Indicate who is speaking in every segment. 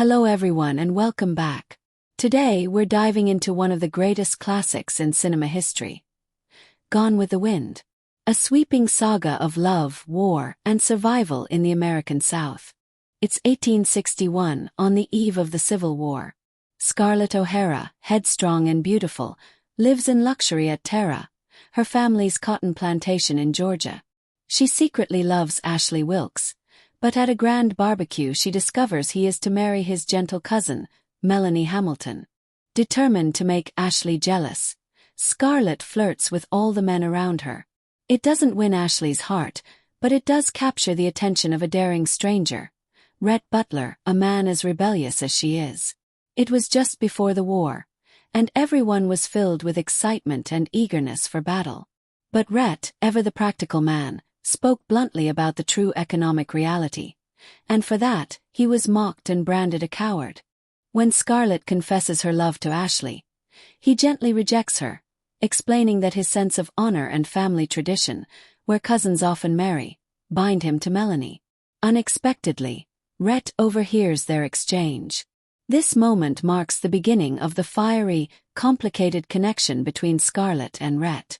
Speaker 1: Hello everyone and welcome back. Today we're diving into one of the greatest classics in cinema history, Gone with the Wind. A sweeping saga of love, war, and survival in the American South. It's 1861, on the eve of the Civil War. Scarlett O'Hara, headstrong and beautiful, lives in luxury at Tara, her family's cotton plantation in Georgia. She secretly loves Ashley Wilkes, but at a grand barbecue she discovers he is to marry his gentle cousin, Melanie Hamilton. Determined to make Ashley jealous, Scarlett flirts with all the men around her. It doesn't win Ashley's heart, but it does capture the attention of a daring stranger, Rhett Butler, a man as rebellious as she is. It was just before the war, and everyone was filled with excitement and eagerness for battle. But Rhett, ever the practical man, spoke bluntly about the true economic reality, and for that, he was mocked and branded a coward. When Scarlett confesses her love to Ashley, he gently rejects her, explaining that his sense of honor and family tradition, where cousins often marry, bind him to Melanie. Unexpectedly, Rhett overhears their exchange. This moment marks the beginning of the fiery, complicated connection between Scarlett and Rhett.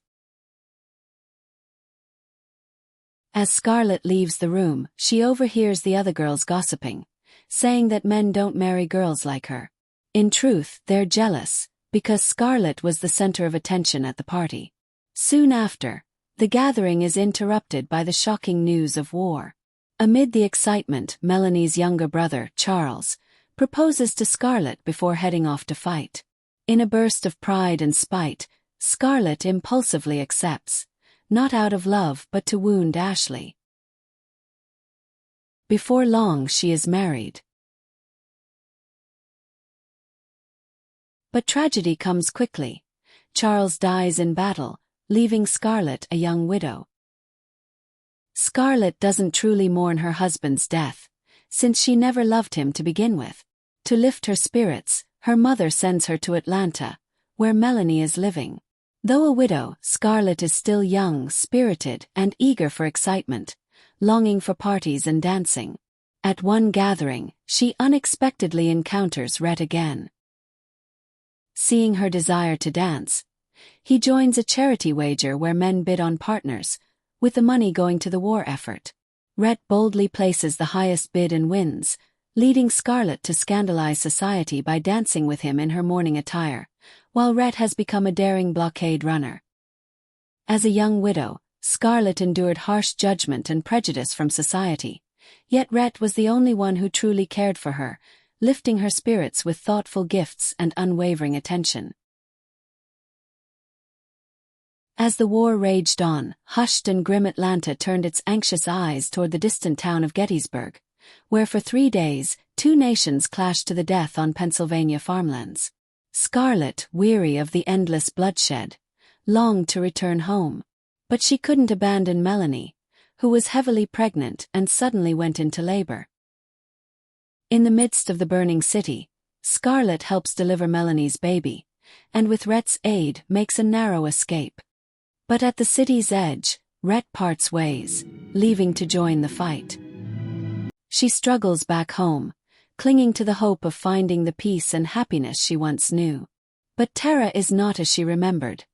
Speaker 1: As Scarlett leaves the room, she overhears the other girls gossiping, saying that men don't marry girls like her. In truth, they're jealous, because Scarlett was the center of attention at the party. Soon after, the gathering is interrupted by the shocking news of war. Amid the excitement, Melanie's younger brother, Charles, proposes to Scarlett before heading off to fight. In a burst of pride and spite, Scarlett impulsively accepts, not out of love but to wound Ashley. Before long she is married. But tragedy comes quickly. Charles dies in battle, leaving Scarlett a young widow. Scarlett doesn't truly mourn her husband's death, since she never loved him to begin with. To lift her spirits, her mother sends her to Atlanta, where Melanie is living. Though a widow, Scarlett is still young, spirited, and eager for excitement, longing for parties and dancing. At one gathering, she unexpectedly encounters Rhett again. Seeing her desire to dance, he joins a charity wager where men bid on partners, with the money going to the war effort. Rhett boldly places the highest bid and wins, leading Scarlett to scandalize society by dancing with him in her mourning attire, while Rhett has become a daring blockade runner. As a young widow, Scarlett endured harsh judgment and prejudice from society, yet Rhett was the only one who truly cared for her, lifting her spirits with thoughtful gifts and unwavering attention. As the war raged on, hushed and grim Atlanta turned its anxious eyes toward the distant town of Gettysburg, where for 3 days, two nations clashed to the death on Pennsylvania farmlands. Scarlett, weary of the endless bloodshed, longed to return home. But she couldn't abandon Melanie, who was heavily pregnant and suddenly went into labor. In the midst of the burning city, Scarlett helps deliver Melanie's baby, and with Rhett's aid makes a narrow escape. But at the city's edge, Rhett parts ways, leaving to join the fight. She struggles back home, clinging to the hope of finding the peace and happiness she once knew. But Tara is not as she remembered.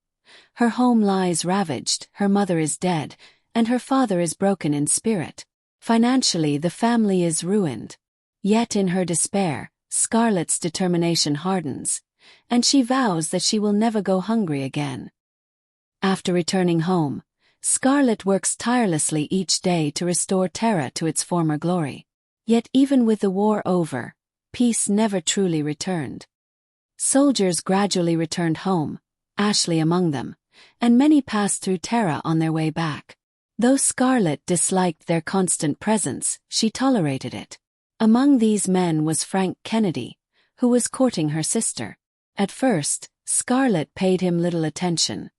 Speaker 1: Her home lies ravaged, her mother is dead, and her father is broken in spirit. Financially, the family is ruined. Yet in her despair, Scarlett's determination hardens, and she vows that she will never go hungry again. After returning home, Scarlett works tirelessly each day to restore Tara to its former glory. Yet even with the war over, peace never truly returned. Soldiers gradually returned home, Ashley among them, and many passed through Tara on their way back. Though Scarlett disliked their constant presence, she tolerated it. Among these men was Frank Kennedy, who was courting her sister. At first, Scarlett paid him little attention.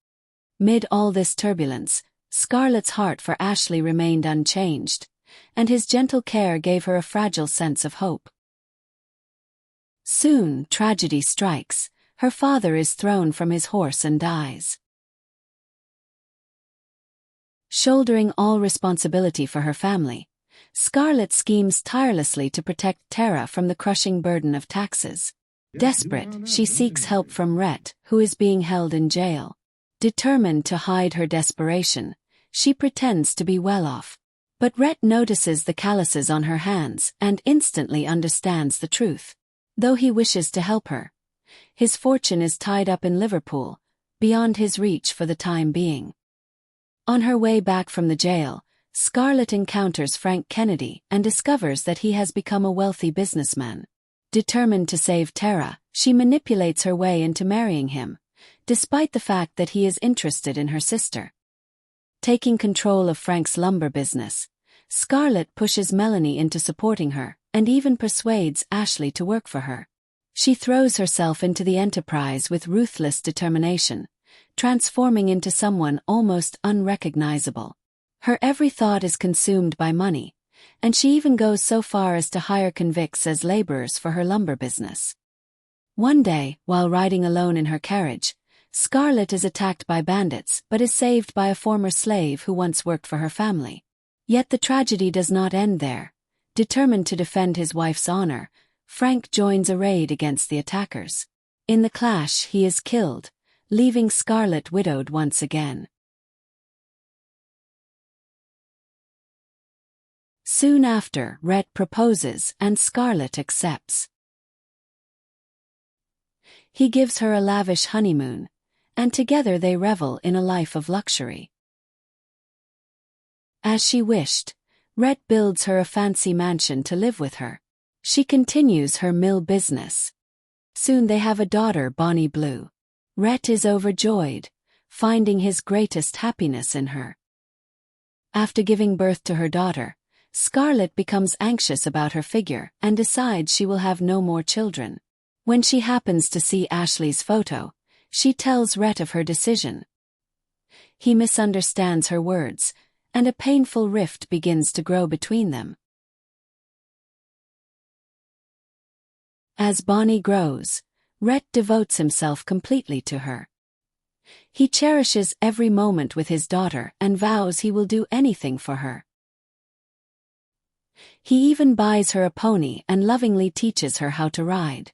Speaker 1: Mid all this turbulence, Scarlett's heart for Ashley remained unchanged, and his gentle care gave her a fragile sense of hope. Soon, tragedy strikes. Her father is thrown from his horse and dies. Shouldering all responsibility for her family, Scarlett schemes tirelessly to protect Tara from the crushing burden of taxes. Desperate, she seeks help from Rhett, who is being held in jail. Determined to hide her desperation, she pretends to be well off. But Rhett notices the calluses on her hands and instantly understands the truth. Though he wishes to help her, his fortune is tied up in Liverpool, beyond his reach for the time being. On her way back from the jail, Scarlett encounters Frank Kennedy and discovers that he has become a wealthy businessman. Determined to save Tara, she manipulates her way into marrying him, despite the fact that he is interested in her sister. Taking control of Frank's lumber business, Scarlett pushes Melanie into supporting her and even persuades Ashley to work for her. She throws herself into the enterprise with ruthless determination, transforming into someone almost unrecognizable. Her every thought is consumed by money, and she even goes so far as to hire convicts as laborers for her lumber business. One day, while riding alone in her carriage, Scarlett is attacked by bandits but is saved by a former slave who once worked for her family. Yet the tragedy does not end there. Determined to defend his wife's honor, Frank joins a raid against the attackers. In the clash, he is killed, leaving Scarlett widowed once again. Soon after, Rhett proposes and Scarlett accepts. He gives her a lavish honeymoon, and together they revel in a life of luxury. As she wished, Rhett builds her a fancy mansion to live with her. She continues her mill business. Soon they have a daughter, Bonnie Blue. Rhett is overjoyed, finding his greatest happiness in her. After giving birth to her daughter, Scarlett becomes anxious about her figure and decides she will have no more children. When she happens to see Ashley's photo, she tells Rhett of her decision. He misunderstands her words, and a painful rift begins to grow between them. As Bonnie grows, Rhett devotes himself completely to her. He cherishes every moment with his daughter and vows he will do anything for her. He even buys her a pony and lovingly teaches her how to ride.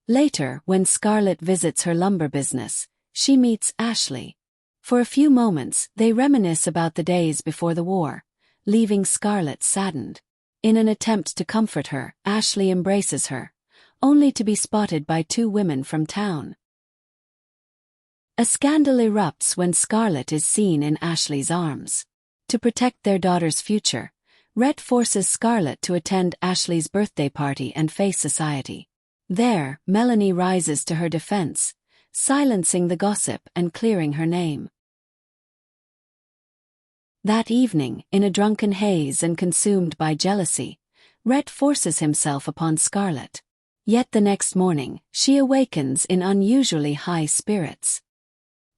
Speaker 1: Later, when Scarlett visits her lumber business, she meets Ashley. For a few moments, they reminisce about the days before the war, leaving Scarlett saddened. In an attempt to comfort her, Ashley embraces her, only to be spotted by two women from town. A scandal erupts when Scarlett is seen in Ashley's arms. To protect their daughter's future, Rhett forces Scarlett to attend Ashley's birthday party and face society. There, Melanie rises to her defense, silencing the gossip and clearing her name. That evening, in a drunken haze and consumed by jealousy, Rhett forces himself upon Scarlett. Yet the next morning, she awakens in unusually high spirits.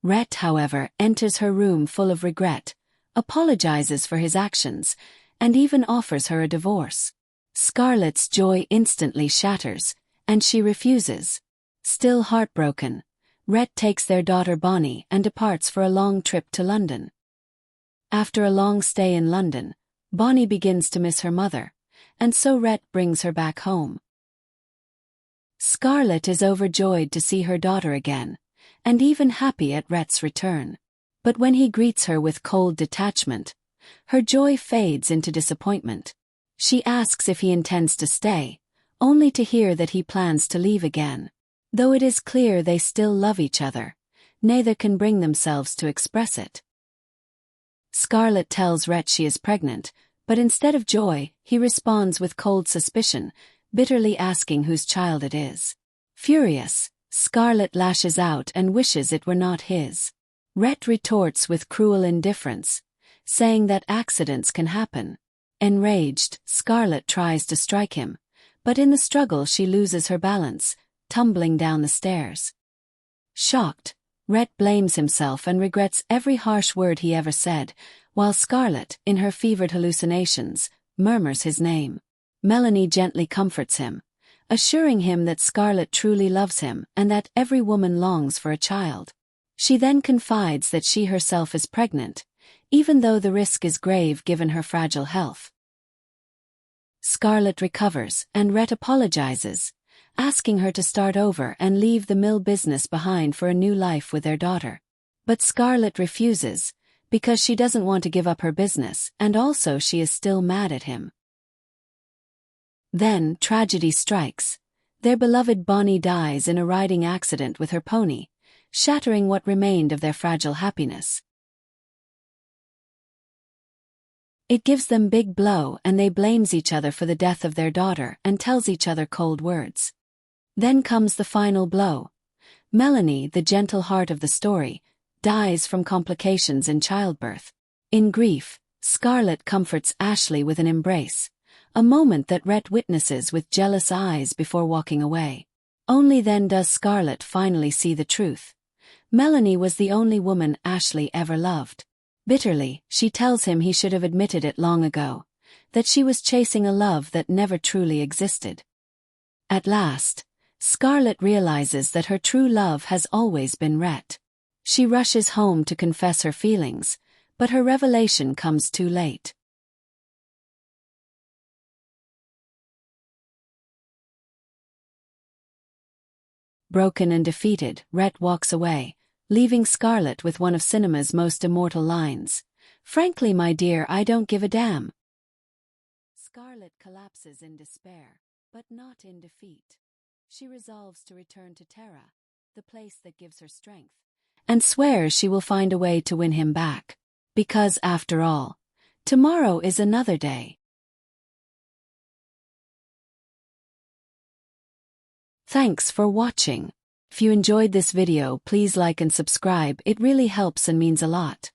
Speaker 1: Rhett, however, enters her room full of regret, apologizes for his actions, and even offers her a divorce. Scarlett's joy instantly shatters, and she refuses. Still heartbroken, Rhett takes their daughter Bonnie and departs for a long trip to London. After a long stay in London, Bonnie begins to miss her mother, and so Rhett brings her back home. Scarlett is overjoyed to see her daughter again, and even happy at Rhett's return. But when he greets her with cold detachment, her joy fades into disappointment. She asks if he intends to stay, only to hear that he plans to leave again. Though it is clear they still love each other, neither can bring themselves to express it. Scarlett tells Rhett she is pregnant, but instead of joy, he responds with cold suspicion, bitterly asking whose child it is. Furious, Scarlett lashes out and wishes it were not his. Rhett retorts with cruel indifference, saying that accidents can happen. Enraged, Scarlett tries to strike him, but in the struggle she loses her balance, tumbling down the stairs. Shocked, Rhett blames himself and regrets every harsh word he ever said, while Scarlett, in her fevered hallucinations, murmurs his name. Melanie gently comforts him, assuring him that Scarlett truly loves him and that every woman longs for a child. She then confides that she herself is pregnant, even though the risk is grave given her fragile health. Scarlett recovers, and Rhett apologizes, asking her to start over and leave the mill business behind for a new life with their daughter. But Scarlett refuses, because she doesn't want to give up her business, and also she is still mad at him. Then tragedy strikes. Their beloved Bonnie dies in a riding accident with her pony, shattering what remained of their fragile happiness. It gives them big blow, and they blames each other for the death of their daughter and tells each other cold words. Then comes the final blow. Melanie, the gentle heart of the story, dies from complications in childbirth. In grief, Scarlett comforts Ashley with an embrace, a moment that Rhett witnesses with jealous eyes before walking away. Only then does Scarlett finally see the truth. Melanie was the only woman Ashley ever loved. Bitterly, she tells him he should have admitted it long ago, that she was chasing a love that never truly existed. At last, Scarlett realizes that her true love has always been Rhett. She rushes home to confess her feelings, but her revelation comes too late. Broken and defeated, Rhett walks away, leaving Scarlett with one of cinema's most immortal lines. "Frankly, my dear, I don't give a damn." Scarlett collapses in despair, but not in defeat. She resolves to return to Terra, the place that gives her strength, and swears she will find a way to win him back. Because, after all, tomorrow is another day. Thanks for watching. If you enjoyed this video, please like and subscribe, it really helps and means a lot.